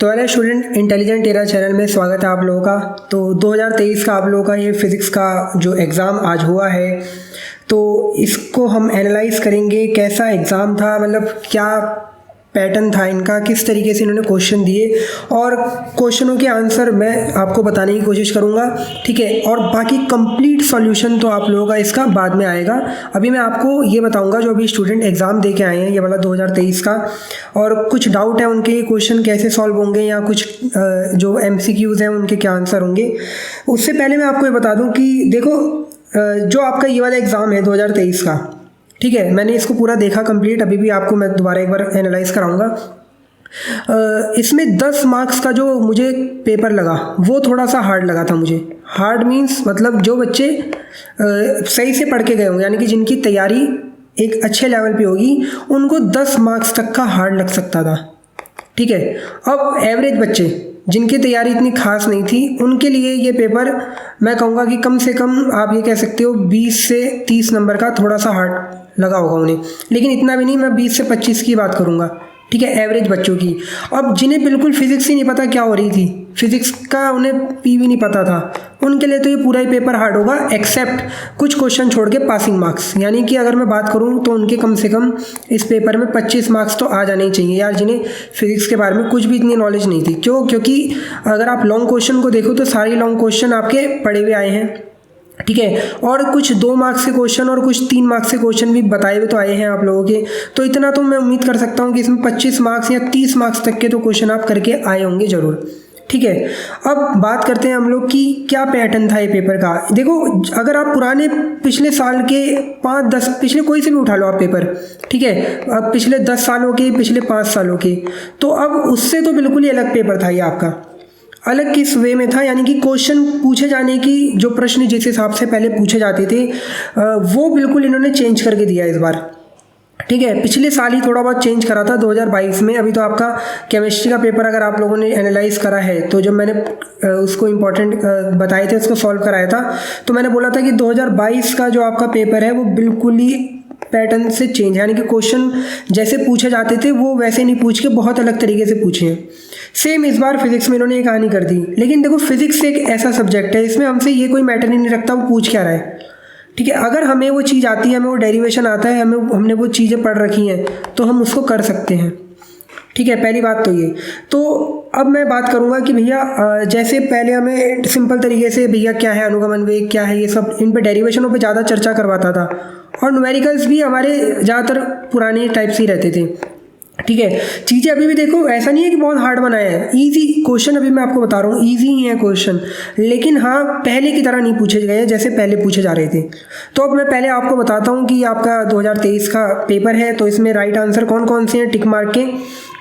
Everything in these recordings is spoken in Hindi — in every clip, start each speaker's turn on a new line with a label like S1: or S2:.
S1: तो hello student, intelligent era channel में स्वागत है आप लोगों का। तो 2023 का आप लोगों का ये फिज़िक्स का जो एग्ज़ाम आज हुआ है, तो इसको हम एनालाइज करेंगे। कैसा एग्ज़ाम था, मतलब क्या पैटर्न था इनका, किस तरीके से इन्होंने क्वेश्चन दिए, और क्वेश्चनों के आंसर मैं आपको बताने की कोशिश करूँगा, ठीक है। और बाकी कंप्लीट सॉल्यूशन तो आप लोगों का इसका बाद में आएगा। अभी मैं आपको ये बताऊँगा जो अभी स्टूडेंट एग्ज़ाम दे के आए हैं, ये वाला 2023 का, और कुछ डाउट है उनके क्वेश्चन कैसे सॉल्व होंगे, या कुछ जो MCQs हैं उनके क्या आंसर होंगे। उससे पहले मैं आपको ये बता दूँ कि देखो, जो आपका ये वाला एग्ज़ाम है 2023 का, ठीक है, मैंने इसको पूरा देखा कंप्लीट। अभी भी आपको मैं दोबारा एक बार एनालाइज कराऊंगा। इसमें 10 मार्क्स का जो मुझे पेपर लगा वो थोड़ा सा हार्ड लगा था मुझे। हार्ड मीन्स मतलब जो बच्चे सही से पढ़ के गए होंगे, यानी कि जिनकी तैयारी एक अच्छे लेवल पे होगी, उनको 10 मार्क्स तक का हार्ड लग सकता था, ठीक है। अब एवरेज बच्चे जिनकी तैयारी इतनी खास नहीं थी, उनके लिए ये पेपर मैं कहूँगा कि कम से कम आप ये कह सकते हो 20 से 30 नंबर का थोड़ा सा हार्ड लगा होगा उन्हें, लेकिन इतना भी नहीं। मैं 20 से 25 की बात करूँगा, ठीक है, एवरेज बच्चों की। अब जिन्हें बिल्कुल फिजिक्स ही नहीं पता क्या हो रही थी, फिजिक्स का उन्हें पी भी नहीं पता था, उनके लिए तो ये पूरा ही पेपर हार्ड होगा, एक्सेप्ट कुछ क्वेश्चन छोड़ के पासिंग मार्क्स। यानी कि अगर मैं बात करूँ तो उनके कम से कम इस पेपर में 25 मार्क्स तो आ जाने ही चाहिए यार, जिन्हें फिजिक्स के बारे में कुछ भी इतनी नॉलेज नहीं थी। क्योंकि अगर आप लॉन्ग क्वेश्चन को देखो तो सारे लॉन्ग क्वेश्चन आपके पढ़े हुए आए हैं, ठीक है, और कुछ 2 मार्क्स के क्वेश्चन और कुछ 3 मार्क्स के क्वेश्चन भी बताए हुए तो आए हैं आप लोगों के। तो इतना तो मैं उम्मीद कर सकता हूँ कि इसमें 25 मार्क्स या 30 मार्क्स तक के तो क्वेश्चन आप करके आए होंगे ज़रूर, ठीक है। अब बात करते हैं हम लोग कि क्या पैटर्न था ये पेपर का। देखो, अगर आप पुराने पिछले साल के 5-10 पिछले कोई से भी उठा लो आप पेपर, ठीक है, अब पिछले 10 सालों के, पिछले 5 सालों के, तो अब उससे तो बिल्कुल ही अलग पेपर था ये आपका। अलग किस वे में था, यानी कि क्वेश्चन पूछे जाने की जो प्रश्न जिस हिसाब से पहले पूछे जाते थे वो बिल्कुल इन्होंने चेंज करके दिया इस बार, ठीक है। पिछले साल ही थोड़ा बहुत चेंज करा था 2022 में। अभी तो आपका केमिस्ट्री का पेपर अगर आप लोगों ने एनालाइज करा है, तो जब मैंने उसको इम्पोर्टेंट बताए थे, उसको सॉल्व कराया था, तो मैंने बोला था कि 2022 का जो आपका पेपर है वो बिल्कुल ही पैटर्न से चेंज है, यानी कि क्वेश्चन जैसे पूछे जाते थे वो वैसे नहीं पूछ के बहुत अलग तरीके से पूछे हैं। सेम इस बार फिजिक्स में इन्होंने ये कहानी कर दी। लेकिन देखो, फिजिक्स एक ऐसा सब्जेक्ट है, इसमें हमसे ये कोई मैटर ही नहीं रखता वो पूछ क्या रहा है, ठीक है। अगर हमें वो चीज़ आती है, हमें वो डेरिवेशन आता है, हमने वो चीज़ें पढ़ रखी हैं, तो हम उसको कर सकते हैं, ठीक है। पहली बात तो ये। तो अब मैं बात करूँगा कि भैया जैसे पहले हमें सिंपल तरीके से भैया क्या है अनुगमन वेग, क्या है, ये सब इन पे डेरिवेशनों पे ज़्यादा चर्चा करवाता था, और न्यूमेरिकल्स भी हमारे ज़्यादातर पुराने टाइप से ही रहते थे, ठीक है। चीज़ें अभी भी देखो, ऐसा नहीं है कि बहुत हार्ड बनाया है, इजी क्वेश्चन अभी मैं आपको बता रहा हूँ, इजी ही है क्वेश्चन, लेकिन हाँ पहले की तरह नहीं पूछे गए जैसे पहले पूछे जा रहे थे। तो अब मैं पहले आपको बताता हूँ कि आपका 2023 का पेपर है, तो इसमें राइट आंसर कौन कौन से हैं टिक मार्क के,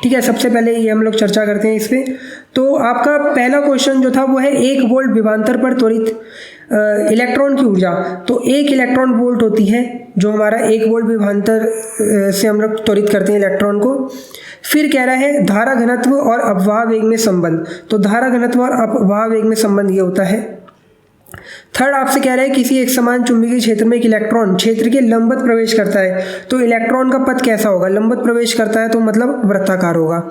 S1: ठीक है। सबसे पहले ये हम लोग चर्चा करते हैं इस पर। तो आपका पहला क्वेश्चन जो था वो है 1 वोल्ट विभवांतर पर त्वरित इलेक्ट्रॉन की ऊर्जा। तो 1 इलेक्ट्रॉन वोल्ट होती है जो हमारा 1 वोल्ट विभवांतर से हम लोग त्वरित करते हैं इलेक्ट्रॉन को। फिर कह रहा है धारा घनत्व और अपवाह वेग में संबंध। तो धारा घनत्व और अपवाह वेग में संबंध ये होता है। थर्ड आपसे कह रहा है किसी एक समान चुंबकीय क्षेत्र में एक इलेक्ट्रॉन क्षेत्र के लंबवत प्रवेश करता है, तो इलेक्ट्रॉन का पथ कैसा होगा, लंबवत प्रवेश करता है तो मतलब वृत्ताकार होगा।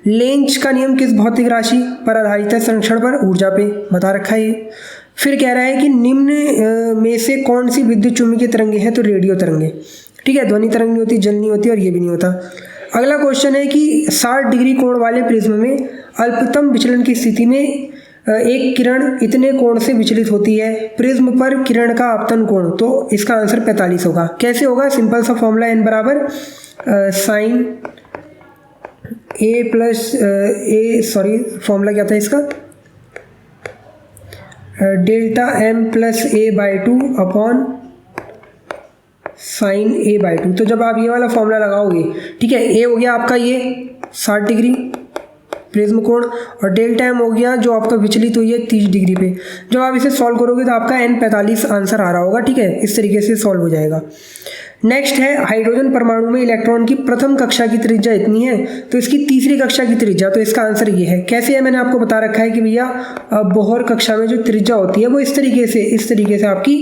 S1: लेंज का नियम किस भौतिक राशि पर आधारित है, संरक्षण पर, ऊर्जा पे बता रखा है। फिर कह रहा है कि निम्न में से कौन सी विद्युत चुम्बकीय तरंगे हैं, तो रेडियो तरंगे, ठीक है। ध्वनि तरंग नहीं होती, जल नहीं होती, और ये भी नहीं होता। अगला क्वेश्चन है कि 60 डिग्री कोण वाले प्रिज्म में अल्पतम विचलन की स्थिति में एक किरण इतने कोण से विचलित होती है, प्रिज्म पर किरण का आपतन कोण, तो इसका आंसर 45 होगा। कैसे होगा, सिंपल सा फॉर्मूला, n बराबर साइन ए प्लस ए, सॉरी फॉर्मूला क्या था इसका, delta m plus a by 2 upon sine a by 2। तो जब आप ये वाला फॉर्मूला लगाओगे, ठीक है, a हो गया आपका ये 60 डिग्री प्रिज्म कोण, और डेल्टा m हो गया जो आपका विचलित हुई है 30 डिग्री पे। जब आप इसे सॉल्व करोगे तो आपका n 45 आंसर आ रहा होगा, ठीक है। इस तरीके से सॉल्व हो जाएगा। नेक्स्ट है हाइड्रोजन परमाणु में इलेक्ट्रॉन की प्रथम कक्षा की त्रिज्या इतनी है, तो इसकी तीसरी कक्षा की त्रिज्या, तो इसका आंसर ये है। कैसे है, मैंने आपको बता रखा है कि भैया बोहर कक्षा में जो त्रिज्या होती है वो इस तरीके से आपकी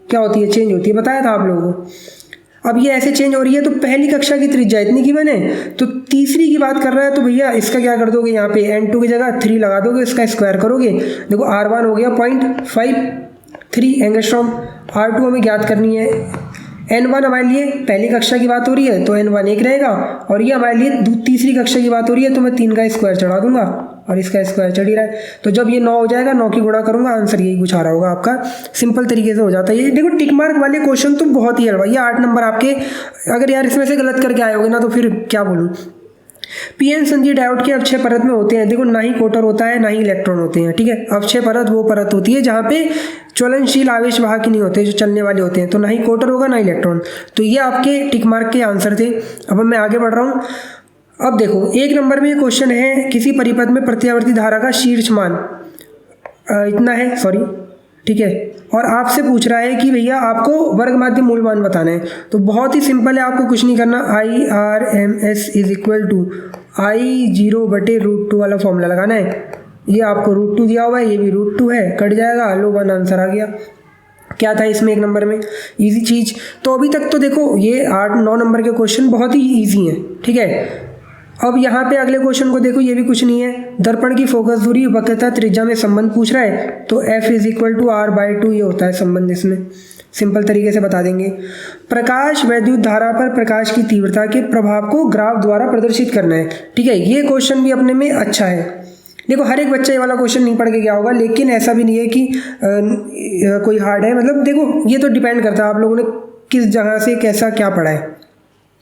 S1: क्या होती है, चेंज होती है, बताया था आप लोगों को। अब ये ऐसे चेंज हो रही है, तो पहली कक्षा की त्रिज्या इतनी गिवन है, तो तीसरी की बात कर रहा है, तो भैया इसका क्या कर दोगे, यहाँ पे n2 की जगह 3 लगा दोगे, इसका स्क्वायर करोगे, देखो r1 हो गया 0.53 एंगस्ट्रॉम, r2 हमें ज्ञात करनी है, n1 हमारे लिए पहली कक्षा की बात हो रही है तो n1 1 रहेगा, और ये हमारे लिए तीसरी कक्षा की बात हो रही है तो मैं 3 का स्क्वायर चढ़ा दूंगा और इसका स्क्वायर चढ़ ही रहा है, तो जब ये 9 हो जाएगा 9 की गुणा करूंगा, आंसर यही कुछ आ रहा होगा आपका। सिंपल तरीके से हो जाता है ये। देखो टिक मार्क वाले क्वेश्चन तो बहुत ही हलवा, ये 8 नंबर आपके, अगर यार इसमें से गलत करके आए होगे ना तो फिर क्या बोलूँ। पीएन संधि डायोड के अक्षय परत में होते हैं, देखो ना ही कोटर होता है ना ही इलेक्ट्रॉन होते हैं, ठीक है। अक्षय परत वो परत होती है जहाँ पे ज्वलनशील आवेश वाहक नहीं होते, जो चलने वाले होते हैं, तो ना ही कोटर होगा ना इलेक्ट्रॉन। तो ये आपके टिक मार्क के आंसर थे। अब मैं आगे बढ़ रहा हूँ। अब देखो 1 नंबर में क्वेश्चन है, किसी परिपथ में प्रत्यावर्ती धारा का शीर्ष मान इतना है, सॉरी, ठीक है, और आपसे पूछ रहा है कि भैया आपको वर्ग माध्य मूल मान बताना है। तो बहुत ही सिंपल है, आपको कुछ नहीं करना, IRMS is equal to I0/√2 वाला फॉर्मूला लगाना है। ये आपको √2 दिया हुआ है, ये भी √2 है, कट जाएगा, लो 1 आंसर आ गया। क्या था इसमें 1 नंबर में, इजी चीज़। तो अभी तक तो देखो ये 8-9 नंबर के क्वेश्चन बहुत ही ईजी हैं, ठीक है। अब यहाँ पे अगले क्वेश्चन को देखो, ये भी कुछ नहीं है, दर्पण की फोकस दूरी वक्रता त्रिज्या में संबंध पूछ रहा है, तो F is equal to R/2 ये होता है संबंध, इसमें सिंपल तरीके से बता देंगे। प्रकाश वैद्युत धारा पर प्रकाश की तीव्रता के प्रभाव को ग्राफ द्वारा प्रदर्शित करना है, ठीक है। ये क्वेश्चन भी अपने में अच्छा है। देखो हर एक बच्चा ये वाला क्वेश्चन नहीं पढ़ के गया होगा, लेकिन ऐसा भी नहीं है कि कोई हार्ड है, मतलब देखो ये तो डिपेंड करता है आप लोगों ने किस जगह से कैसा क्या पढ़ा है,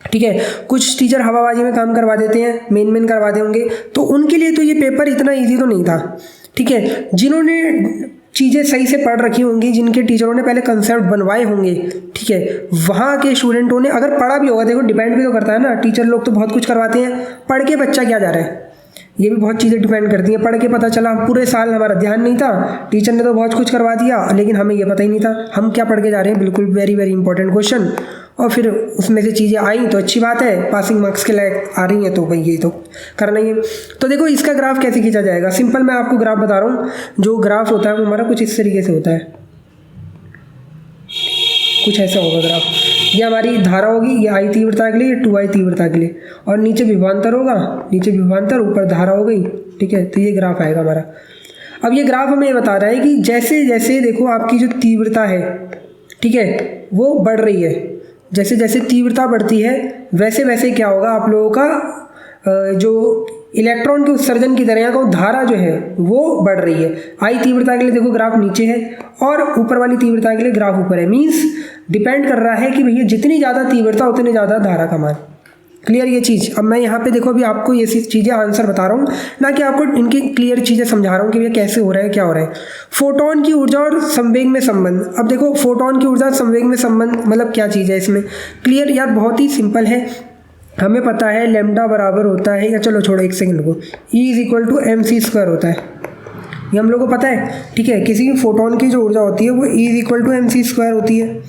S1: ठीक है। कुछ टीचर हवाबाजी में काम करवा देते हैं, मेन करवा देंगे, तो उनके लिए तो ये पेपर इतना इजी तो नहीं था, ठीक है। जिन्होंने चीज़ें सही से पढ़ रखी होंगी, जिनके टीचरों ने पहले कंसेप्ट बनवाए होंगे, ठीक है, वहाँ के स्टूडेंटों ने अगर पढ़ा भी होगा, देखो डिपेंड भी तो करता है ना, टीचर लोग तो बहुत कुछ करवाते हैं, पढ़ के बच्चा क्या जा रहा है, ये भी बहुत चीज़ें डिपेंड करती हैं। पढ़ के पता चला पूरे साल हमारा ध्यान नहीं था, टीचर ने तो बहुत कुछ करवा दिया, लेकिन हमें ये पता ही नहीं था हम क्या पढ़ के जा रहे हैं। बिल्कुल वेरी वेरी इंपॉर्टेंट क्वेश्चन, और फिर उसमें से चीज़ें आई तो अच्छी बात है, पासिंग मार्क्स के लायक आ रही हैं तो भाई ये तो करना ही है। तो देखो इसका ग्राफ कैसे खींचा जाएगा, सिंपल मैं आपको ग्राफ बता रहा हूँ। जो ग्राफ होता है वो हमारा कुछ इस तरीके से होता है, कुछ ऐसा होगा ग्राफ। ये हमारी धारा होगी, ये I तीव्रता के लिए, ये 2I तीव्रता के लिए, और नीचे विभवांतर होगा, नीचे विभवांतर, ऊपर धारा हो गई, ठीक है। तो ये ग्राफ आएगा हमारा। अब ये ग्राफ हमें बता रहा है कि जैसे जैसे देखो आपकी जो तीव्रता है, ठीक है, वो बढ़ रही है, जैसे जैसे तीव्रता बढ़ती है वैसे वैसे क्या होगा, आप लोगों का जो इलेक्ट्रॉन के उत्सर्जन की तरह का धारा जो है वो बढ़ रही है। I तीव्रता के लिए देखो ग्राफ नीचे है, और ऊपर वाली तीव्रता के लिए ग्राफ ऊपर है। मीन्स डिपेंड कर रहा है कि भैया जितनी ज़्यादा तीव्रता उतनी ज़्यादा धारा का मान। क्लियर ये चीज़। अब मैं यहाँ पे देखो अभी आपको ये चीज़ें आंसर बता रहा हूँ, ना कि आपको इनकी क्लियर चीज़ें समझा रहा हूँ कि भैया कैसे हो रहा है क्या हो रहा है। फोटोन की ऊर्जा और संवेग में संबंध। अब देखो फोटोन की ऊर्जा संवेग में संबंध मतलब क्या चीज़ है इसमें, क्लियर यार बहुत ही सिंपल है। हमें पता है लैम्डा बराबर होता है, या चलो छोड़ो एक सेकंड को, E is equal to mc² होता है, ये हम लोग को पता है, ठीक है। किसी भी फोटोन की जो ऊर्जा होती है वो E is equal to mc² होती है।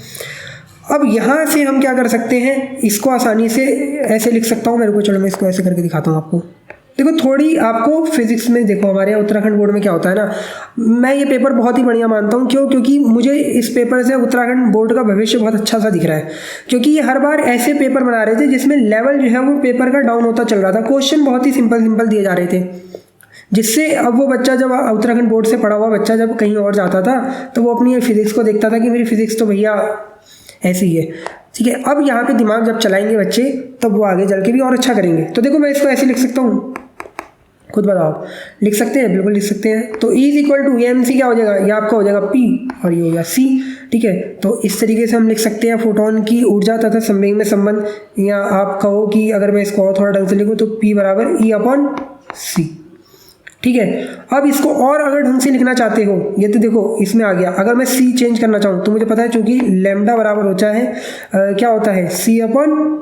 S1: अब यहाँ से हम क्या कर सकते हैं, इसको आसानी से ऐसे लिख सकता हूँ, मेरे को चलो मैं इसको ऐसे करके दिखाता हूँ आपको। देखो थोड़ी आपको फिजिक्स में, देखो हमारे यहाँ उत्तराखंड बोर्ड में क्या होता है ना, मैं ये पेपर बहुत ही बढ़िया मानता हूँ। क्यों? क्योंकि मुझे इस पेपर से उत्तराखंड बोर्ड का भविष्य बहुत अच्छा सा दिख रहा है, क्योंकि ये हर बार ऐसे पेपर बना रहे थे जिसमें लेवल जो है वो पेपर का डाउन होता चल रहा था। क्वेश्चन बहुत ही सिंपल दिए जा रहे थे, जिससे अब वो बच्चा जब उत्तराखंड बोर्ड से पढ़ा हुआ बच्चा जब कहीं और जाता था तो वो अपनी फिजिक्स को देखता था कि मेरी फिजिक्स तो भैया ऐसी ही है, ठीक है। अब यहाँ पे दिमाग जब चलाएंगे बच्चे तब वो आगे चल के भी और अच्छा करेंगे। तो देखो मैं इसको ऐसे लिख सकता हूँ, खुद बताओ, लिख सकते हैं? बिल्कुल लिख सकते हैं। तो E इज इक्वल टू ये MC क्या हो जाएगा, ये आपका हो जाएगा P और ये हो जाएगा C, ठीक है। तो इस तरीके से हम लिख सकते हैं फोटोन की ऊर्जा तथा संवेग में संबंध, या आप कहो कि अगर मैं इसको और थोड़ा ढंग से लिखूँ तो P बराबर E/C, ठीक है। अब इसको और अगर ढंग से लिखना चाहते हो, ये तो देखो इसमें आ गया। अगर मैं C चेंज करना चाहूँ तो मुझे पता है चूंकि लैम्डा बराबर होता है क्या होता है C/μ,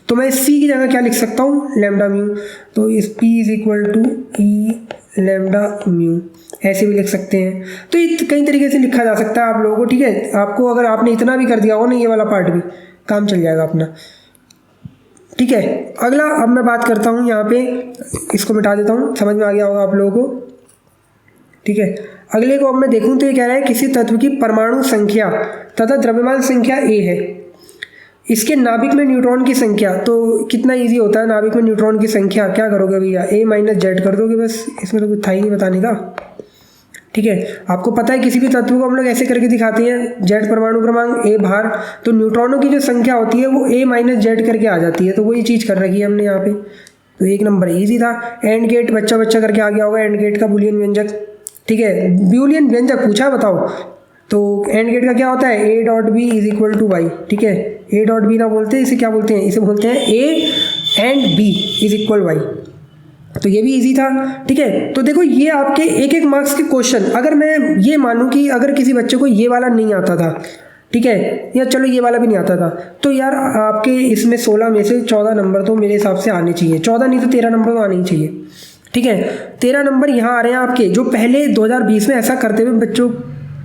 S1: तो मैं C की जगह क्या लिख सकता हूँ, लैम्डा म्यू। तो इस P is equal to E lambda mu, ऐसे भी लिख सकते हैं। तो ये कई तरीके से लिखा जा सकता है आप लोगों को, ठीक है। आपको अगर आपने इतना भी कर दिया हो ना, ये वाला पार्ट भी काम चल जाएगा अपना, ठीक है। अगला अब मैं बात करता हूँ, यहाँ पे इसको मिटा देता हूँ, समझ में आ गया होगा आप लोगों को, ठीक है। अगले को अब मैं देखूँ तो ये कह रहा है किसी तत्व की परमाणु संख्या तथा द्रव्यमान संख्या A है, इसके नाभिक में न्यूट्रॉन की संख्या, तो कितना इजी होता है नाभिक में न्यूट्रॉन की संख्या, क्या करोगे भैया, a माइनस जेड कर दोगे बस, इसमें तो कुछ था ही नहीं बताने का। ठीक है, आपको पता है किसी भी तत्व को हम लोग ऐसे करके दिखाते हैं, जेड परमाणु क्रमांक, a भार, तो न्यूट्रॉनों की जो संख्या होती है वो a माइनस जेड करके आ जाती है, तो वही चीज़ कर रखी है हमने यहाँ पे। तो एक नंबर इजी था। एंड गेट बच्चा बच्चा करके आ गया होगा, एंड गेट का बूलियन व्यंजक। ठीक है, बूलियन व्यंजक पूछा, बताओ। तो एंड गेट का क्या होता है, a dot B is equal to Y. ठीक है, a डॉट बी ना बोलते हैं, इसे क्या बोलते हैं, इसे बोलते हैं a and b is equal Y. तो ये भी इजी था। ठीक है, तो देखो ये आपके एक एक मार्क्स के क्वेश्चन, अगर मैं ये मानूं कि अगर किसी बच्चे को ये वाला नहीं आता था, ठीक है, या चलो ये वाला भी नहीं आता था, तो यार आपके इसमें 16 में से 14 नंबर तो मेरे हिसाब से आने चाहिए, 14 नहीं तो 13 नंबर तो आने ही चाहिए। ठीक है, 13 नंबर यहाँ आ रहे हैं आपके, जो पहले 2020 में ऐसा करते हुए बच्चों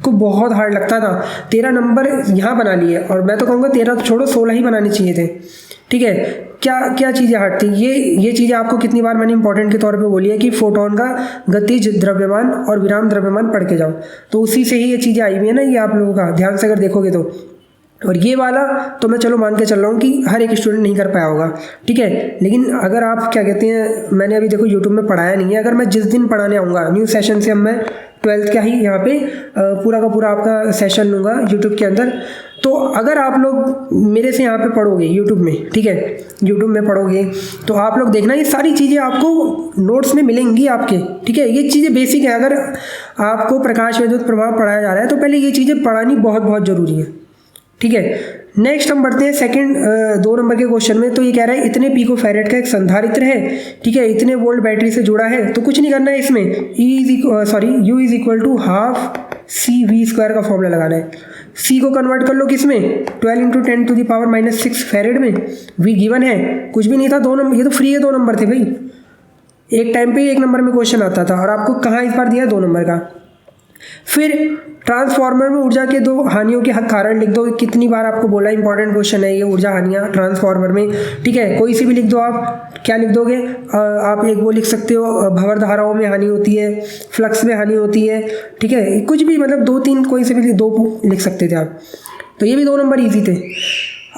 S1: को बहुत हार्ड लगता था, 13 नंबर यहाँ बना लिए, और मैं तो कहूँगा 13 तो छोड़ो 16 ही बनाने चाहिए थे। ठीक है, क्या क्या चीज़ें हार्ड थी, ये चीज़ें आपको कितनी बार मैंने इंपॉर्टेंट के तौर पे बोली है कि फोटोन का गतिज द्रव्यमान और विराम द्रव्यमान पढ़ के जाओ, तो उसी से ही ये चीज़ें आई हुई है ना, ये आप लोगों का ध्यान से अगर देखोगे तो। और ये वाला तो मैं चलो मान के चल रहा हूँ कि हर एक स्टूडेंट नहीं कर पाया होगा। ठीक है, लेकिन अगर आप क्या कहते हैं, मैंने अभी देखो यूट्यूब में पढ़ाया नहीं है, अगर मैं जिस दिन पढ़ाने आऊँगा न्यू सेशन से, अब मैं 12th का ही यहाँ पे पूरा का पूरा आपका सेशन लूँगा यूट्यूब के अंदर, तो अगर आप लोग मेरे से यहाँ पे पढ़ोगे यूट्यूब में, ठीक है, यूट्यूब में पढ़ोगे तो आप लोग देखना ये सारी चीज़ें आपको नोट्स में मिलेंगी आपके। ठीक है, ये चीज़ें बेसिक है, अगर आपको प्रकाश विद्युत प्रभाव पढ़ाया जा रहा है तो पहले ये चीज़ें पढ़ानी बहुत बहुत ज़रूरी है। ठीक है, नेक्स्ट हम बढ़ते हैं सेकंड 2 नंबर के क्वेश्चन में। तो ये कह रहा है इतने पिको फैरेड का एक संधारित्र है, ठीक है, इतने वोल्ट बैटरी से जुड़ा है, तो कुछ नहीं करना है इसमें, U is equal to half C V square का फॉर्मूला लगाना है। सी को कन्वर्ट कर लो किसमें, 12 into 10 to the power minus 6 farad में, वी गिवन है, कुछ भी नहीं था, 2 नंबर, ये तो फ्री है, 2 नंबर थे भाई, एक टाइम पे 1 नंबर में क्वेश्चन आता था, और आपको कहाँ इस बार दिया 2 नंबर का। फिर ट्रांसफार्मर में ऊर्जा के 2 हानियों के कारण लिख दो, कितनी बार आपको बोला, इंपॉर्टेंट क्वेश्चन है ये, ऊर्जा हानियाँ ट्रांसफार्मर में। ठीक है, कोई सी भी लिख दो, आप क्या लिख दोगे, आप एक वो लिख सकते हो, भंवर धाराओं में हानि होती है, फ्लक्स में हानि होती है। ठीक है, कुछ भी मतलब 2-3 कोई से भी 2 लिख सकते थे आप, तो ये भी 2 नंबर ईजी थे।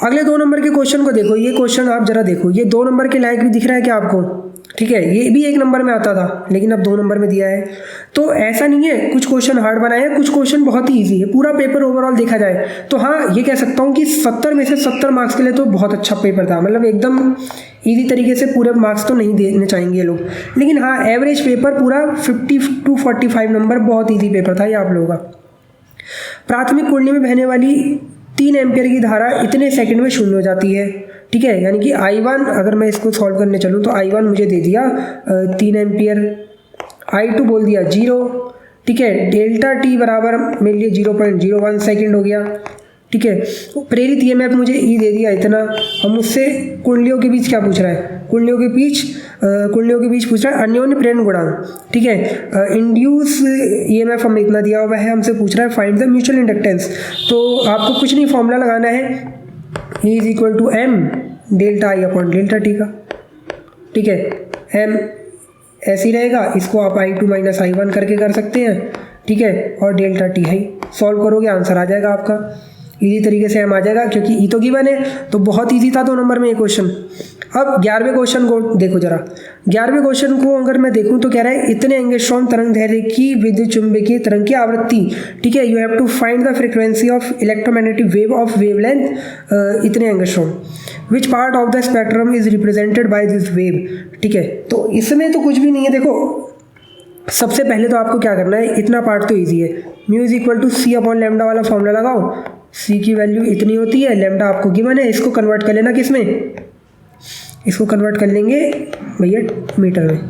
S1: अगले 2 नंबर के क्वेश्चन को देखो, ये क्वेश्चन आप जरा देखो, ये 2 नंबर के लायक भी दिख रहा है क्या आपको। ठीक है, ये भी 1 नंबर में आता था, लेकिन अब 2 नंबर में दिया है, तो ऐसा नहीं है कुछ क्वेश्चन हार्ड बनाए हैं, कुछ क्वेश्चन बहुत ही इजी है। पूरा पेपर ओवरऑल देखा जाए तो हाँ, ये कह सकता हूँ कि 70 में से 70 मार्क्स के लिए तो बहुत अच्छा पेपर था, मतलब एकदम इजी तरीके से पूरे मार्क्स तो नहीं देने चाहेंगे लोग, लेकिन हाँ एवरेज पेपर पूरा 50 to 45 नंबर, बहुत ईजी पेपर था ये आप लोगों का। प्राथमिक कुंडली में बहने वाली 3 एम्पियर की धारा इतने सेकंड में शून्य हो जाती है। ठीक है, यानी कि I1, अगर मैं इसको सॉल्व करने चलूँ तो I1 मुझे दे दिया 3 एम्पियर, I2 बोल दिया 0। ठीक है, डेल्टा टी बराबर मेरे लिए 0.01 सेकेंड हो गया। ठीक है, प्रेरित ईएमएफ मुझे ई दे दिया इतना, और मुझसे कुंडलियों के बीच क्या पूछ रहा है, कुंडलियों के बीच पूछ रहा है अन्योन्य प्रेरण गुणांक। ठीक है, इंड्यूस ईएमएफ हमें इतना दिया हुआ है, हमसे पूछ रहा है फाइंड द म्यूचुअल इंडक्टेंस। तो आपको कुछ नहीं, फॉर्मूला लगाना है, E is equal to M delta I upon delta T का। ठीक है, एम ऐसे ही रहेगा, इसको आप I2 माइनस I1 करके कर सकते हैं। ठीक है, और डेल्टा टी है, सॉल्व करोगे आंसर आ जाएगा आपका, इजी तरीके से एम आ जाएगा, क्योंकि ई तो गिवन है, तो बहुत इजी था 2 नंबर में ये क्वेश्चन। अब 11वें क्वेश्चन को देखो जरा, 11वें क्वेश्चन को अगर मैं देखूं तो कह रहा है इतने एंगस्ट्रॉम तरंग दैर्ध्य की विद्युत चुंबकीय तरंग की आवृत्ति। ठीक है, you have to find the frequency of electromagnetic wave of wavelength इतने angstrom, which part of the spectrum is represented by this wave. ठीक है, तो इसमें तो कुछ भी नहीं है, देखो सबसे पहले तो आपको क्या करना है, इतना पार्ट तो ईजी है, mu is equal to C upon lambda वाला फॉर्मूला लगाओ, सी की वैल्यू इतनी होती है, लैम्डा आपको गिवन है, इसको कन्वर्ट कर लेना किसमें, इसको कन्वर्ट कर लेंगे भैया मीटर में,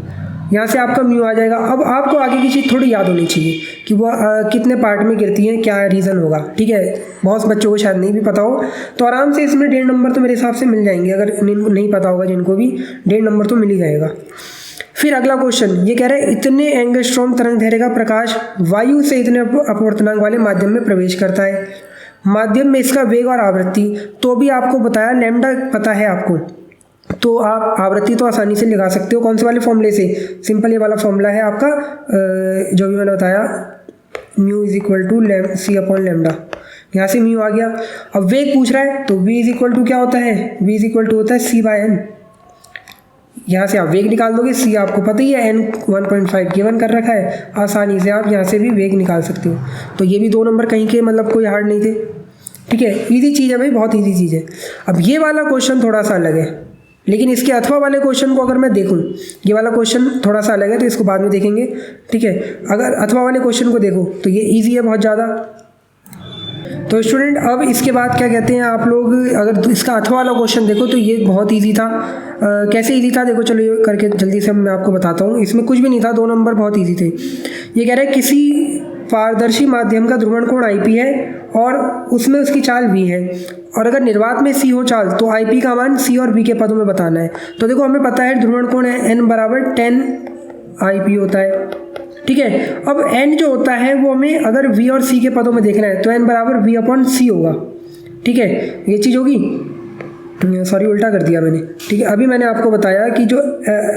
S1: यहाँ से आपका म्यू आ जाएगा। अब आपको आगे की चीज़ थोड़ी याद होनी चाहिए कि वो कितने पार्ट में गिरती हैं, क्या रीज़न होगा। ठीक है, बहुत बच्चों को शायद नहीं भी पता हो, तो आराम से इसमें 1.5 नंबर तो मेरे हिसाब से मिल जाएंगे, अगर नहीं पता होगा जिनको भी 1.5 नंबर तो मिल ही जाएगा। फिर अगला क्वेश्चन ये कह रहा है इतने एंगस्ट्रॉम तरंग दैर्ध्य का प्रकाश वायु से इतने अपवर्तनांक वाले माध्यम में प्रवेश करता है, माध्यम में इसका वेग और आवृत्ति, तो भी आपको बताया लैम्डा पता है आपको, तो आप आवृत्ति तो आसानी से लगा सकते हो, कौन से वाले फॉर्मूले से, सिंपल ये वाला फॉर्मूला है आपका जो भी मैंने बताया, mu is equal to C upon lambda. यहाँ से म्यू आ गया। अब वेग पूछ रहा है तो v इज इक्वल टू क्या होता है, v इज इक्वल टू होता है c/n। यहाँ से आप वेग निकाल दोगे, c आपको पता ही है n 1.5 गिवन कर रखा है, आसानी से आप यहाँ से भी वेग निकाल सकते हो। तो ये भी 2 नंबर कहीं के मतलब कोई हार्ड नहीं थे, ठीक है, इजी चीज़ है भाई, बहुत इजी चीज़ है। अब ये वाला क्वेश्चन थोड़ा सा अलग है, लेकिन इसके अथवा वाले क्वेश्चन को अगर मैं देखूं, ये वाला क्वेश्चन थोड़ा सा अलग है तो इसको बाद में देखेंगे, ठीक है। अगर अथवा वाले क्वेश्चन को देखो तो ये इजी है बहुत ज़्यादा। तो स्टूडेंट अब इसके बाद क्या कहते हैं आप लोग, अगर इसका अथवा वाला क्वेश्चन देखो तो ये बहुत ईजी था। कैसे ईजी था देखो, चलो ये करके जल्दी से मैं आपको बताता हूँ। इसमें कुछ भी नहीं था, 2 नंबर बहुत ईजी थे। ये कह रहा है किसी पारदर्शी माध्यम का ध्रुवण कोण IP है और उसमें उसकी चाल v है, और अगर निर्वात में c हो चाल तो IP का मान c और v के पदों में बताना है। तो देखो हमें पता है ध्रुवण कोण है n बराबर 10 IP होता है, ठीक है। अब n जो होता है वो हमें अगर v और c के पदों में देखना है तो n बराबर v/c होगा, ठीक है, ये चीज़ होगी। सॉरी उल्टा कर दिया मैंने, ठीक है। अभी मैंने आपको बताया कि जो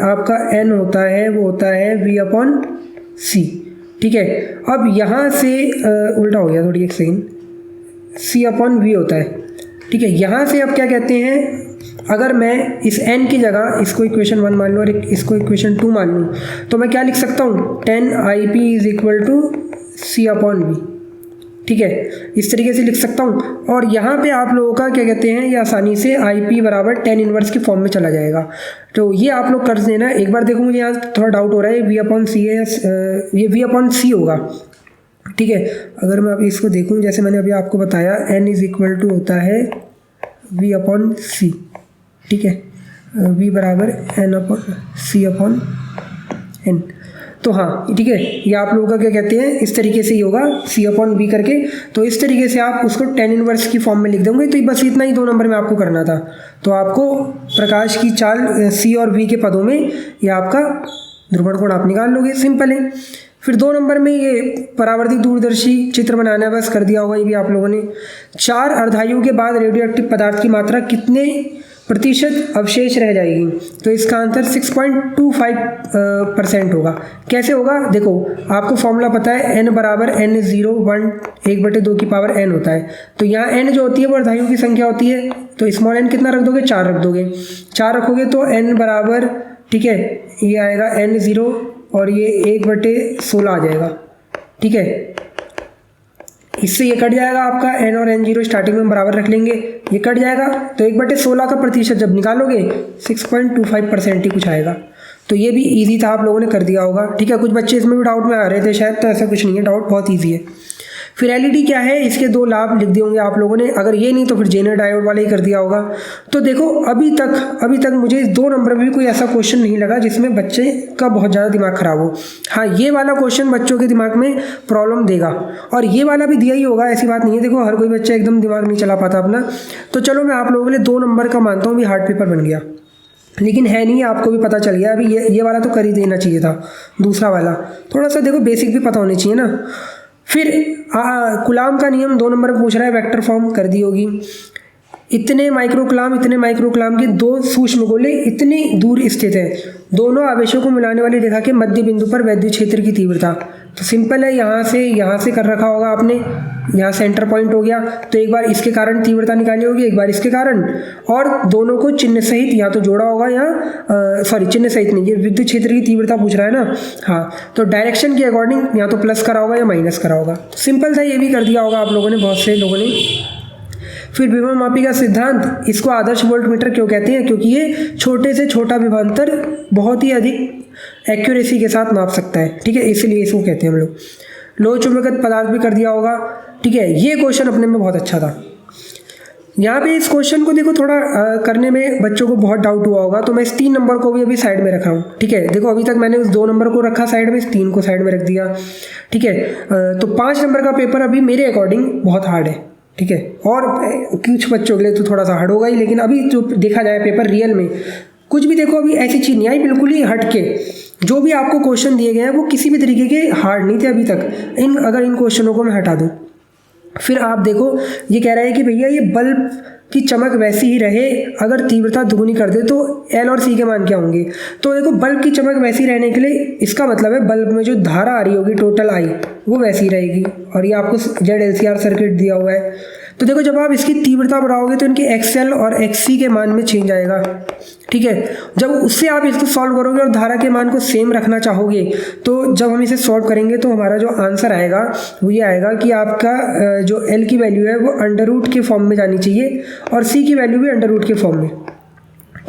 S1: आपका n होता है वो होता है v/c, ठीक है। अब यहाँ से उल्टा हो गया थोड़ी, एक सेकेंड, c/v होता है, ठीक है। यहाँ से अब क्या कहते हैं, अगर मैं इस n की जगह इसको इक्वेशन 1 मान लूँ और इसको इक्वेशन 2 मान लूँ तो मैं क्या लिख सकता हूँ, 10 IP is equal to c/v, ठीक है, इस तरीके से लिख सकता हूँ। और यहाँ पे आप लोगों का क्या कहते हैं, ये आसानी से IP बराबर 10 इनवर्स की फॉर्म में चला जाएगा। तो ये आप लोग कर देना। एक बार देखो, मुझे यहाँ थोड़ा डाउट हो रहा है, v/c है, ये v/c होगा, ठीक है। अगर मैं अभी इसको देखूँ, जैसे मैंने अभी आपको बताया n इज इक्वल टू होता है v/c, ठीक है, v बराबर n/c/n। तो हाँ ठीक है, ये आप लोगों का क्या कहते हैं, इस तरीके से ही होगा c/v करके। तो इस तरीके से आप उसको 10 इनवर्स की फॉर्म में लिख दोगे। तो बस इतना ही 2 नंबर में आपको करना था। तो आपको प्रकाश की चाल c और v के पदों में ये आपका ध्रुवण कोण आप निकाल लोगे, सिंपल है। फिर 2 नंबर में ये परावर्तित दूरदर्शी चित्र बनाना है, बस कर दिया होगा ये भी आप लोगों ने। 4 अर्धायु के बाद रेडियोएक्टिव पदार्थ की मात्रा कितने % अवशेष रह जाएगी, तो इसका आंसर 6.25% होगा। कैसे होगा देखो, आपको फॉर्मूला पता है n बराबर n0 1/2 की पावर n होता है। तो यहाँ n जो होती है वो अर्धायु की संख्या होती है, तो स्मॉल n कितना रख दोगे, 4 रख दोगे। 4 रखोगे तो n बराबर, ठीक है, ये आएगा n0 और ये 1/16 आ जाएगा, ठीक है। इससे ये कट जाएगा आपका n और n0 स्टार्टिंग में बराबर रख लेंगे, ये कट जाएगा। तो 1/16 का प्रतिशत जब निकालोगे 6.25% ही कुछ आएगा। तो ये भी इजी था, आप लोगों ने कर दिया होगा, ठीक है। कुछ बच्चे इसमें भी डाउट में आ रहे थे शायद, तो ऐसा कुछ नहीं है, डाउट बहुत ईजी है। फिर एलईडी क्या है, इसके 2 लाभ लिख दिए होंगे आप लोगों ने, अगर ये नहीं तो फिर जेनर डायोड वाले ही कर दिया होगा। तो देखो अभी तक मुझे 2 नंबर में भी कोई ऐसा क्वेश्चन नहीं लगा जिसमें बच्चे का बहुत ज़्यादा दिमाग खराब हो। हाँ, ये वाला क्वेश्चन बच्चों के दिमाग में प्रॉब्लम देगा, और ये वाला भी दिया ही होगा, ऐसी बात नहीं है। देखो हर कोई बच्चा एकदम दिमाग नहीं चला पाता अपना। तो चलो मैं आप लोगों के लिए 2 नंबर का मानता हूँ भी हार्ड पेपर बन गया, लेकिन है नहीं, आपको भी पता चल गया। अभी ये वाला तो कर ही देना चाहिए था, दूसरा वाला थोड़ा सा देखो बेसिक भी पता होनी चाहिए ना। फिर कूलाम का नियम 2 नंबर में पूछ रहा है, वेक्टर फॉर्म कर दी होगी। इतने माइक्रोकूलाम के 2 सूक्ष्म गोले इतनी दूर स्थित हैं, दोनों आवेशों को मिलाने वाली रेखा के मध्य बिंदु पर वैद्युत क्षेत्र की तीव्रता। तो सिंपल है, यहाँ से कर रखा होगा आपने, यहाँ सेंटर पॉइंट हो गया। तो एक बार इसके कारण तीव्रता निकाली होगी, एक बार इसके कारण, और दोनों को चिन्ह सहित यहाँ तो जोड़ा होगा, यहाँ सॉरी चिन्ह सहित नहीं, ये विद्युत क्षेत्र की तीव्रता पूछ रहा है ना। हाँ, तो डायरेक्शन के अकॉर्डिंग यहाँ तो प्लस करा होगा या माइनस करा होगा। सिंपल था, ये भी कर दिया होगा आप लोगों ने, बहुत से लोगों ने। फिर विभवमापी का सिद्धांत, इसको आदर्श वोल्टमीटर क्यों कहते हैं, क्योंकि ये छोटे से छोटा विभवांतर बहुत ही अधिक एक्यूरेसी के साथ नाप सकता है, ठीक है, इसलिए इसको कहते हैं हम लोग। लोह चुंबकत्व पदार्थ भी कर दिया होगा, ठीक है। ये क्वेश्चन अपने में बहुत अच्छा था। यहाँ पे इस क्वेश्चन को देखो थोड़ा करने में बच्चों को बहुत डाउट हुआ होगा, तो मैं इस 3 नंबर को भी अभी साइड में रखा हूँ, ठीक है। देखो अभी तक मैंने उस 2 नंबर को रखा साइड में, इस 3 को साइड में रख दिया, ठीक है। तो 5 नंबर का पेपर अभी मेरे अकॉर्डिंग बहुत हार्ड है, ठीक है, और कुछ बच्चों के लिए तो थोड़ा सा हार्ड होगा ही। लेकिन अभी जो देखा जाए पेपर रियल में कुछ भी देखो, अभी ऐसी चीज़ नहीं आई, बिल्कुल ही हट के जो भी आपको क्वेश्चन दिए गए हैं वो किसी भी तरीके के हार्ड नहीं थे अभी तक। अगर इन क्वेश्चनों को मैं हटा दूँ, फिर आप देखो ये कह रहा है कि भैया ये बल्ब की चमक वैसी ही रहे अगर तीव्रता दुगुनी कर दे तो एल और सी के मान क्या होंगे। तो देखो बल्ब की चमक वैसी रहने के लिए इसका मतलब है बल्ब में जो धारा आ रही होगी टोटल आई वो वैसी रहेगी, और ये आपको ZLCR सर्किट दिया हुआ है। तो देखो जब आप इसकी तीव्रता बढ़ाओगे तो इनके XL और XC के मान में चेंज आएगा, ठीक है। जब उससे आप इसको सॉल्व करोगे और धारा के मान को सेम रखना चाहोगे तो जब हम इसे सॉल्व करेंगे तो हमारा जो आंसर आएगा वो ये आएगा कि आपका जो L की वैल्यू है वो अंडर रूट के फॉर्म में जानी चाहिए और C की वैल्यू भी अंडर रूट के फॉर्म में,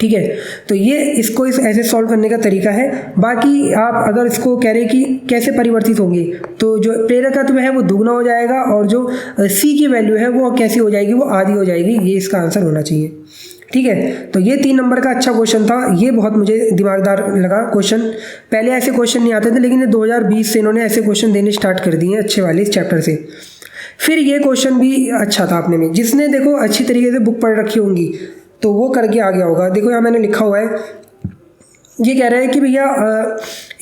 S1: ठीक है। तो ये इसको ऐसे सॉल्व करने का तरीका है। बाकी आप अगर इसको कह रहे कि कैसे परिवर्तित होंगे तो जो प्रेरकत्व है वो दुगना हो जाएगा और जो C की वैल्यू है वो कैसी हो जाएगी, वो आधी हो जाएगी। ये इसका आंसर होना चाहिए, ठीक है। तो ये 3 नंबर का अच्छा क्वेश्चन था, ये बहुत मुझे दिमागदार लगा क्वेश्चन। पहले ऐसे क्वेश्चन नहीं आते थे लेकिन ये 2020 से इन्होंने ऐसे क्वेश्चन देने स्टार्ट कर दिए हैं अच्छे वाले इस चैप्टर से। फिर ये क्वेश्चन भी अच्छा था अपने में, जिसने देखो अच्छी तरीके से बुक पढ़ रखी होंगी तो वो करके आ गया होगा। देखो यहाँ मैंने लिखा हुआ है, ये कह रहा है कि भैया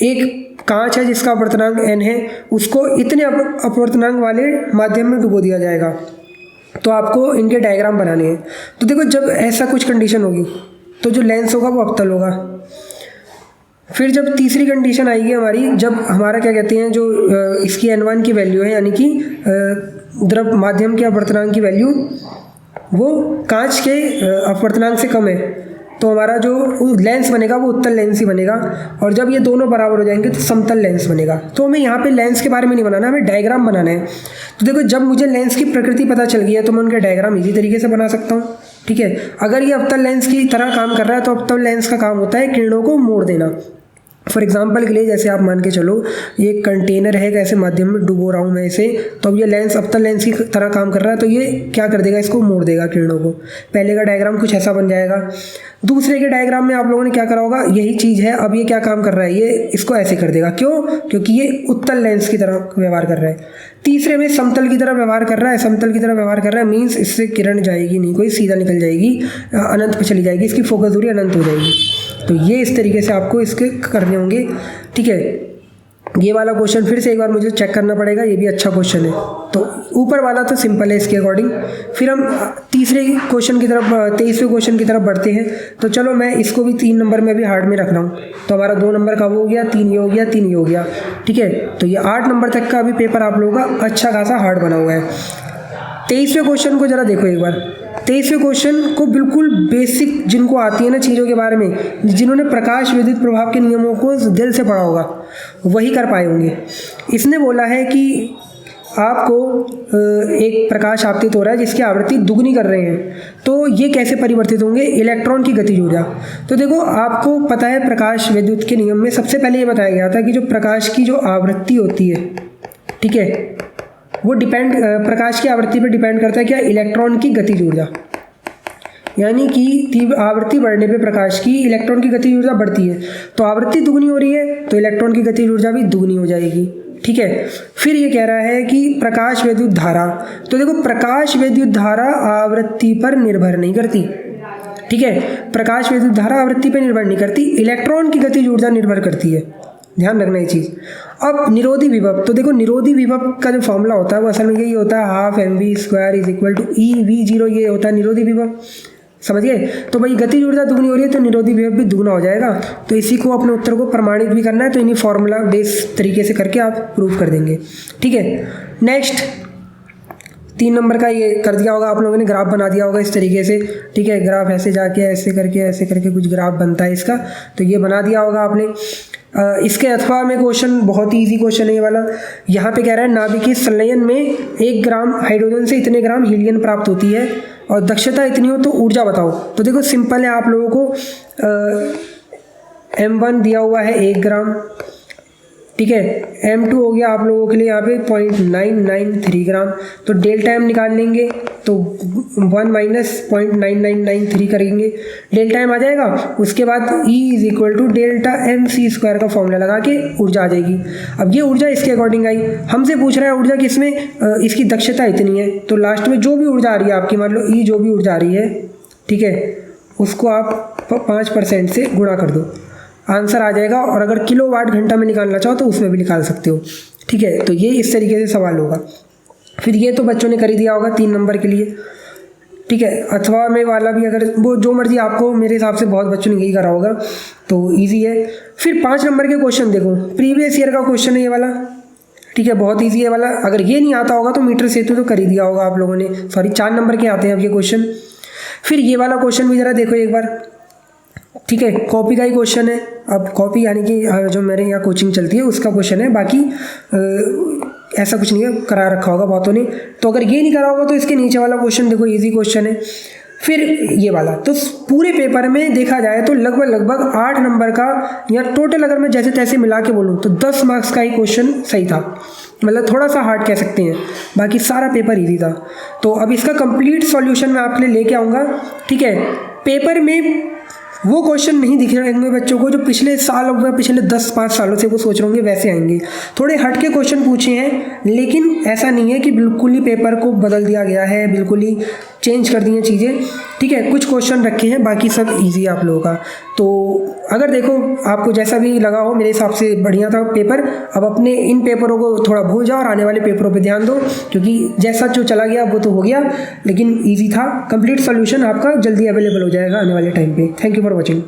S1: एक कांच है जिसका अपवर्तनांक n है, उसको इतने अपवर्तनांक वाले माध्यम में डुबो दिया जाएगा, तो आपको इनके डायग्राम बनाने हैं। तो देखो जब ऐसा कुछ कंडीशन होगी तो जो लेंस होगा वो अवतल होगा। फिर जब तीसरी कंडीशन आएगी हमारी, जब हमारा क्या कहते हैं जो इसकी n1 की वैल्यू है यानी कि द्रव माध्यम के अपवर्तनांक की वैल्यू वो कांच के अपवर्तनांक से कम है, तो हमारा जो लेंस बनेगा वो उत्तल लेंस ही बनेगा। और जब ये दोनों बराबर हो जाएंगे तो समतल लेंस बनेगा। तो हमें यहाँ पे लेंस के बारे में नहीं बनाना, हमें डायग्राम बनाना है। तो देखो जब मुझे लेंस की प्रकृति पता चल गई है तो मैं उनका डायग्राम इजी तरीके से बना सकता हूँ, ठीक है। अगर ये अवतल लेंस की तरह काम कर रहा है तो अवतल लेंस का काम होता है किरणों को मोड़ देना। फॉर एग्जाम्पल के लिए जैसे आप मान के चलो ये कंटेनर है, कैसे माध्यम में डुबो रहा हूँ मैं इसे, तो अब ये लेंस अवतल लेंस की तरह काम कर रहा है तो ये क्या कर देगा, इसको मोड़ देगा किरणों को। पहले का डायग्राम कुछ ऐसा बन जाएगा। दूसरे के डायग्राम में आप लोगों ने क्या करा होगा, यही चीज़ है। अब ये क्या काम कर रहा है, ये इसको ऐसे कर देगा, क्यों, क्योंकि ये उत्तल लेंस की तरह व्यवहार कर रहा है। तीसरे में समतल की तरह व्यवहार कर रहा है, समतल की तरह व्यवहार कर रहा है मीन्स इससे किरण जाएगी नहीं, कोई सीधा निकल जाएगी, अनंत पे चली जाएगी, इसकी फोकस दूरी अनंत हो जाएगी। तो ये इस तरीके से आपको इसके करने होंगे, ठीक है। ये वाला क्वेश्चन फिर से एक बार मुझे चेक करना पड़ेगा, ये भी अच्छा क्वेश्चन है। तो ऊपर वाला तो सिंपल है इसके अकॉर्डिंग। फिर हम तीसरे क्वेश्चन की तरफ 23वें क्वेश्चन की तरफ बढ़ते हैं। तो चलो मैं इसको भी 3 नंबर में भी हार्ड में रख रहा हूँ। तो हमारा 2 नंबर का वो हो गया, 3 ये हो गया, 3 ये हो गया, ठीक है। तो ये 8 नंबर तक का अभी पेपर आप लोगों का अच्छा खासा हार्ड बना हुआ है। 23वें क्वेश्चन को जरा देखो एक बार। 23वें क्वेश्चन को बिल्कुल बेसिक जिनको आती है ना चीज़ों के बारे में, जिन्होंने प्रकाश विद्युत प्रभाव के नियमों को दिल से पढ़ा होगा वही कर पाए होंगे। इसने बोला है कि आपको एक प्रकाश आपतित हो रहा है जिसकी आवृत्ति दुगनी कर रहे हैं, तो ये कैसे परिवर्तित होंगे, इलेक्ट्रॉन की गतिज ऊर्जा। तो देखो आपको पता है प्रकाश विद्युत के नियम में सबसे पहले ये बताया गया था कि जो प्रकाश की जो आवृत्ति होती है, ठीक है, वो प्रकाश की आवृत्ति पर डिपेंड करता है क्या, इलेक्ट्रॉन की गतिज ऊर्जा। यानी कि आवृत्ति बढ़ने पे प्रकाश की इलेक्ट्रॉन की गतिज ऊर्जा बढ़ती है, तो आवृत्ति दुगनी हो रही है तो इलेक्ट्रॉन की गतिज ऊर्जा भी दुगनी हो जाएगी, ठीक है। फिर ये कह रहा है कि प्रकाश विद्युत धारा, तो देखो प्रकाश विद्युत धारा आवृत्ति पर निर्भर नहीं करती, ठीक है। प्रकाश विद्युत धारा आवृत्ति पर निर्भर नहीं करती, इलेक्ट्रॉन की गतिज ऊर्जा निर्भर करती है, ध्यान रखना ये चीज़। अब निरोधी विभव, तो देखो निरोधी विभव का जो फॉर्मूला होता है वो असल में यही होता है 12mv² = eV0, ये होता है निरोधी विभव, समझ गए। तो भाई गतिज ऊर्जा दुगनी हो रही है तो निरोधी विभव भी दुगना हो जाएगा। तो इसी को अपने उत्तर को प्रमाणित भी करना है, तो इन्हीं फॉर्मूला बेस तरीके से करके आप प्रूव कर देंगे, ठीक है। नेक्स्ट 3 नंबर का ये कर दिया होगा आप लोगों ने, ग्राफ बना दिया होगा इस तरीके से, ठीक है। ग्राफ ऐसे जाके ऐसे करके कुछ ग्राफ बनता है इसका, तो ये बना दिया होगा आपने। इसके अथवा में क्वेश्चन बहुत ही इजी क्वेश्चन है ये वाला। यहाँ पे कह रहा है नाभिकीय संलयन में 1 ग्राम हाइड्रोजन से इतने ग्राम हीलियम प्राप्त होती है और दक्षता इतनी हो तो ऊर्जा बताओ। तो देखो सिंपल है, आप लोगों को M1 दिया हुआ है 1 ग्राम, ठीक है। M2 हो गया आप लोगों के लिए यहाँ पे 0.993 ग्राम, तो डेल्टा M निकाल लेंगे तो 1 - 0.9993 करेंगे, डेल्टा M आ जाएगा। उसके बाद E = डेल्टा mc² का फॉर्मूला लगा के ऊर्जा आ जाएगी। अब ये ऊर्जा इसके अकॉर्डिंग आई, हमसे पूछ रहा है ऊर्जा किसमें, इसकी दक्षता इतनी है, तो लास्ट में जो भी ऊर्जा आ रही है आपकी, मान लो E जो भी ऊर्जा आ रही है, ठीक है, उसको आप 5% से गुणा कर दो, आंसर आ जाएगा। और अगर किलोवाट घंटा में निकालना चाहो तो उसमें भी निकाल सकते हो, ठीक है। तो ये इस तरीके से सवाल होगा। फिर ये तो बच्चों ने कर ही दिया होगा 3 नंबर के लिए, ठीक है। अथवा में वाला भी अगर वो जो मर्जी आपको, मेरे हिसाब से बहुत बच्चों ने यही करा होगा, तो इजी है। फिर 5 नंबर के क्वेश्चन देखो, प्रीवियस ईयर का क्वेश्चन है ये वाला, ठीक है, बहुत ईजी है वाला। अगर ये नहीं आता होगा तो मीटर सेतु तो कर ही दिया होगा आप लोगों ने, सॉरी 4 नंबर के आते हैं अब ये क्वेश्चन। फिर ये वाला क्वेश्चन भी ज़रा देखो एक बार, ठीक है, कॉपी का ही क्वेश्चन है। अब कॉपी यानी कि जो मेरे यहाँ कोचिंग चलती है उसका क्वेश्चन है, बाकी ऐसा कुछ नहीं है, करा रखा होगा बहुतों ने। तो अगर ये नहीं करा होगा तो इसके नीचे वाला क्वेश्चन देखो, इजी क्वेश्चन है। फिर ये वाला, तो पूरे पेपर में देखा जाए तो लगभग 8 नंबर का, या टोटल अगर मैं जैसे तैसे मिला के बोलूँ तो 10 मार्क्स का ही क्वेश्चन सही था, मतलब थोड़ा सा हार्ड कह सकते हैं, बाकी सारा पेपर इजी था। तो अब इसका कंप्लीट सॉल्यूशन मैं आपके लिए लेके आऊँगा, ठीक है। पेपर में वो क्वेश्चन नहीं दिख रहे होंगे बच्चों को जो पिछले साल होगा, पिछले 10-5 सालों से वो सोच रहे होंगे वैसे आएंगे। थोड़े हट के क्वेश्चन पूछे हैं, लेकिन ऐसा नहीं है कि बिल्कुल ही पेपर को बदल दिया गया है, बिल्कुल ही चेंज कर दी हैं चीज़ें, ठीक है। कुछ क्वेश्चन रखे हैं, बाकी सब ईजी है आप लोगों का। तो अगर देखो आपको जैसा भी लगा हो, मेरे हिसाब से बढ़िया था पेपर। अब अपने इन पेपरों को थोड़ा भूल जाओ और आने वाले पेपरों पे ध्यान दो, क्योंकि जैसा जो चला गया वो तो हो गया, लेकिन ईजी था। कंप्लीट सोल्यूशन आपका जल्दी अवेलेबल हो जाएगा आने वाले टाइम पे। Thank you for watching.